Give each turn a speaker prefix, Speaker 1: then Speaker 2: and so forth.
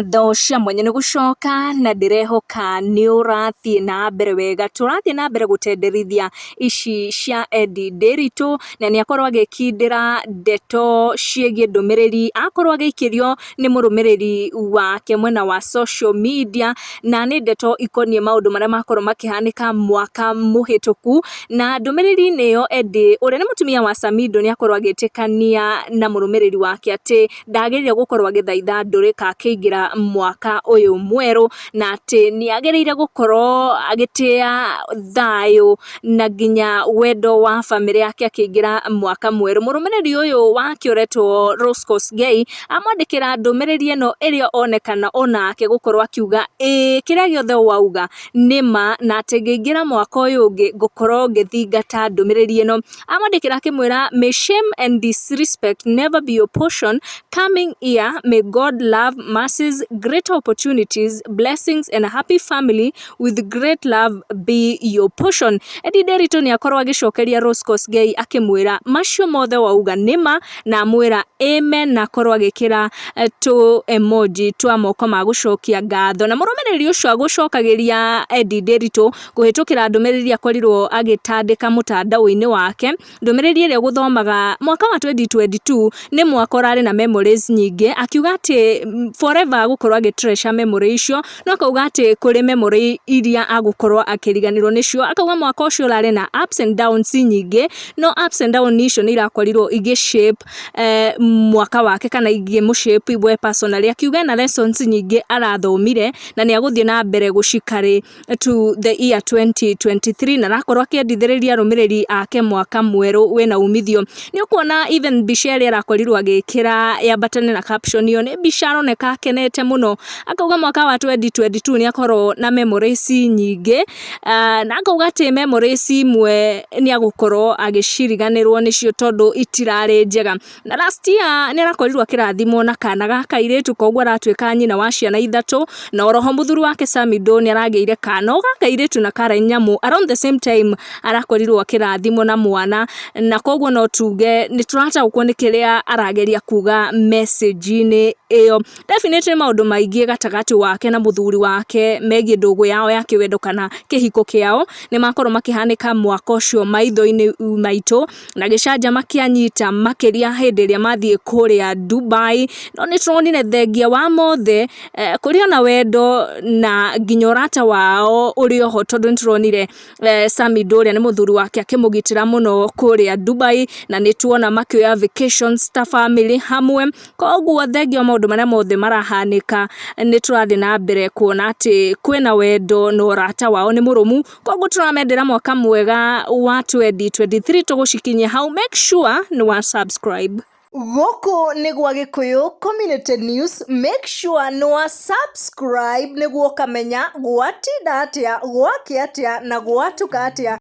Speaker 1: ngatho cia mwenye ni gucoka na ndirehoka ni urathie na mbere wega turathie na mbere gutenderithia ici cia Eddy Nderitu na ni akorwo agikindira ndeto ciegie ndumiriri akorwo agikirio ni murumiriri wake mwena wa social media na ni ndeto ikonie maundu maria makorwo makihanika mwaka muhituku na ndumiriri niyo Eddy uria ni mutumia wa Samido ni akorwo agitikania na murumiriri wake ati ndagirire gukorwo agithaitha ndurika keingira mwaka uyu mweru na ati ni agereire gukorwo agitia thayo na ginya wendo wa family yake akeingira mwaka mweru. Murumiriri uyu wake uretwo Gay amwandikira ndumiriri eno iria onekana onake gukorwo akiuga kiria giothe wauga nima na ati ngeingira mwaka uyu ungi gukorwo ngithingata ndumiriri eno. Amwandikira akimwira may shame and disrespect never be your portion coming year. May God love, mercies, great opportunities, blessings and a happy family with great love be your portion. Eddy Nderitu ni akorwo agicokeria Gay akimwira macio mothe wauga nima na amwira amen na akorwo agikira tu emoji twa moko ma gucokia ngatho. Na murumiriri ucio agucokagiria Eddy Nderitu kuhitukira ndumiriri akorirwo agitandika mutandao-ini wake. Ndumiriri iria guthomaga mwaka wa 2022 ni mwaka urari na memories nyingi akiuga ati forever agukorwo agitreasure memory icio no akauga ati kuri memory iria agukorwo akiriganirwo nicio. Akauga mwaka ucio urari na ups and downs nyingi no ups and downs icio ni irakorirwo igishape mwaka wake kana igimushape we personally. Akiuga na lessons nyingi arathomire na ni aguthie na mbere gucikari to the year 2023 na arakorwo akiendithiriria rumiriri ake mwaka mweru wena umithio. Ni ukuona even bishari arakorirwo agikira yambatane na caption iyo ni bicha aroneka akenete muno. Akauga mwaka wa 2022 ni akorwo na memories nyingi na akauga ati memories imwe ni agukorwo agiciriganirwo nicio tondu itirari njega. Na last year ni arakorirwo akirathimwo na kana ga kairitu koguo aratwika nyina wa ciana ithatu na oroho muthuri wake Samido ni arageire kana ga kairitu na kara nyamu around the same time arakorirwo akirathimwo na mwana na koguo no tuge ni turata gukoni kiria arageria kuga message-ini iyo. Definitely maundu maingi gatagati wake na muthuri wake megie ndugu yao ya kiwendo kana kihiko kiao ni makorwo makihanika mwaka ucio maitho-ini maitu na gicanja makianyita makiria hindi iria mathie kuria Dubai. No ni turonire thengia wa mothe kuria na wendo na nginya urata wao uri oho tondu ni turonire Samido uria ni muthuri wake akimugitira muno kuria Dubai na ni tuona makioya vacations ta family hamwe. Koguo thengia maundu maria mothe marahanika ni turathi na mbere kuona ati kwina wendo no urata wao ni murumu. Koguo turamendera mwaka mwega wa 2023 tugucikinyia hau. Make sure ni wa subscribe.
Speaker 2: Goko ni gwa Gikuyu Community News. Make sure ni wa subscribe niguo kamenya gwatinda atia gwakia atia na gwatuka atia.